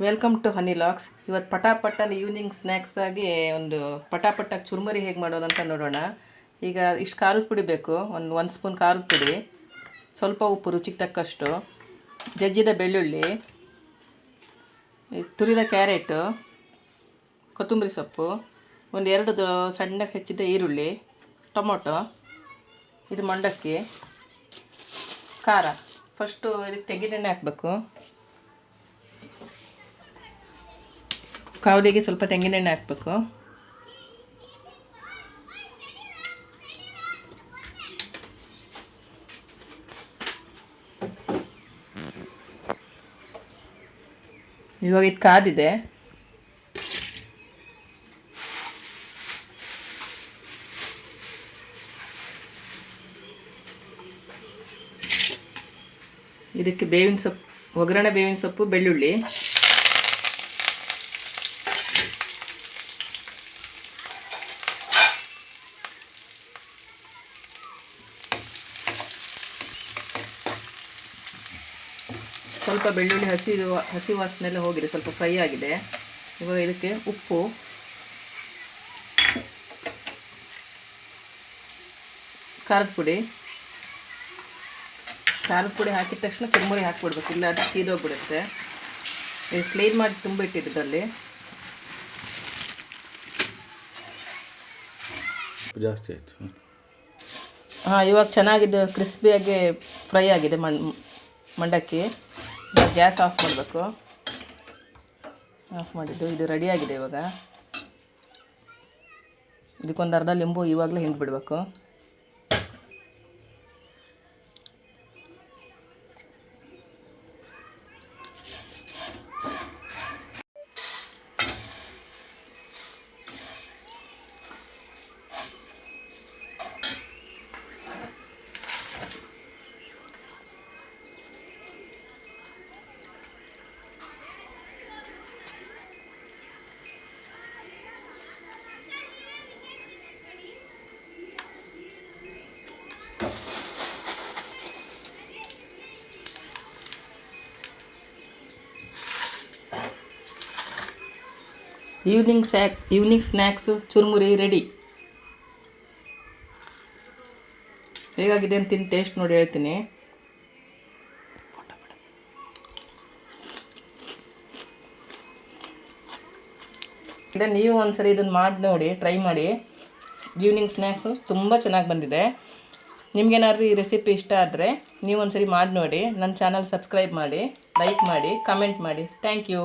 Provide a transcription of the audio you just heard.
Welcome to honey LOX. ಇವತ್ತು ಪಟಾಪಟ್ಟನ evening snacks ಆಗಿ ಒಂದು ಪಟಾಪಟ್ಟಾಗಿ ಚುರುಮುರಿ ಹೇಗೆ ಮಾಡೋದಂತ ನೋಡೋಣ. ಈಗ ಇಷ್ಟು ಖಾರದ ಪುಡಿ ಬೇಕು, ಒಂದು ಸ್ಪೂನ್ ಖಾರದ ಪುಡಿ, ಸ್ವಲ್ಪ ಉಪ್ಪು ರುಚಿಗೆ ತಕ್ಕಷ್ಟು, ಜಜ್ಜಿದ ಬೆಳ್ಳುಳ್ಳಿ, ತುರಿದ ಕ್ಯಾರೆಟು, ಕೊತ್ತಂಬರಿ ಸೊಪ್ಪು, ಒಂದು 2 ಸಣ್ಣಗೆ ಹೆಚ್ಚಿದ ಈರುಳ್ಳಿ, ಟೊಮೊಟೊ, ಇದು ಮಂಡಕ್ಕಿ, ಖಾರ. ಫಸ್ಟು ಇದಕ್ಕೆ ತೆಂಗಿನೆಣ್ಣೆ ಹಾಕಬೇಕು. ಕಾವಲಿಗೆ ಸ್ವಲ್ಪ ತೆಂಗಿನೆಣ್ಣೆ ಹಾಕಬೇಕು. ಇವಾಗ ಇದು ಕಾದಿದೆ. ಇದಕ್ಕೆ ಬೇವಿನ ಸೊಪ್ಪು, ಒಗ್ಗರಣೆ ಬೇವಿನ ಸೊಪ್ಪು, ಬೆಳ್ಳುಳ್ಳಿ, ಸ್ವಲ್ಪ ಬೆಳ್ಳುಳ್ಳಿ ಹಸಿ ವಾಸನೆ ಎಲ್ಲ ಹೋಗಿದೆ, ಸ್ವಲ್ಪ ಫ್ರೈ ಆಗಿದೆ. ಇವಾಗ ಇದಕ್ಕೆ ಉಪ್ಪು, ಖಾರದ ಪುಡಿ ಹಾಕಿದ ತಕ್ಷಣ ಚುರುಮುರಿ ಹಾಕಿಬಿಡ್ಬೇಕು, ಇಲ್ಲ ಅದು ಸೀದೋಗ್ಬಿಡುತ್ತೆ. ಇದು ಕ್ಲೀನ್ ಮಾಡಿ ತುಂಬಿಟ್ಟಿದ್ದಲ್ಲಿ ಜಾಸ್ತಿ ಆಯಿತು. ಇವಾಗ ಚೆನ್ನಾಗಿದ್ದು ಕ್ರಿಸ್ಪಿಯಾಗಿ ಫ್ರೈ ಆಗಿದೆ ಮಂಡಕ್ಕಿ. ಗ್ಯಾಸ್ ಆಫ್ ಮಾಡಬೇಕು. ಆಫ್ ಮಾಡಿದ್ದು ಇದು ರೆಡಿಯಾಗಿದೆ. ಇವಾಗ ಇದಕ್ಕೊಂದು ಅರ್ಧ ಲಿಂಬು ಇವಾಗಲೇ ಹಿಂಡ್ಬಿಡ್ಬೇಕು. ಈವ್ನಿಂಗ್ ಸ್ನ್ಯಾಕ್ಸು ಚುರುಮುರಿ ರೆಡಿ. ಹೇಗಾಗಿದೆ ಅಂತ ಟೇಸ್ಟ್ ನೋಡಿ ಹೇಳ್ತೀನಿ. ನೀವು ಒಂದ್ಸರಿ ಇದನ್ನು ಮಾಡಿ ನೋಡಿ, ಟ್ರೈ ಮಾಡಿ. ಈವ್ನಿಂಗ್ ಸ್ನ್ಯಾಕ್ಸು ತುಂಬ ಚೆನ್ನಾಗಿ ಬಂದಿದೆ. ನಿಮ್ಗೇನಾದ್ರೂ ಈ ರೆಸಿಪಿ ಇಷ್ಟ ಆದರೆ ನೀವು ಒಂದ್ಸರಿ ಮಾಡಿ ನೋಡಿ. ನನ್ನ ಚಾನಲ್ ಸಬ್ಸ್ಕ್ರೈಬ್ ಮಾಡಿ, ಲೈಕ್ ಮಾಡಿ, ಕಮೆಂಟ್ ಮಾಡಿ. Thank you.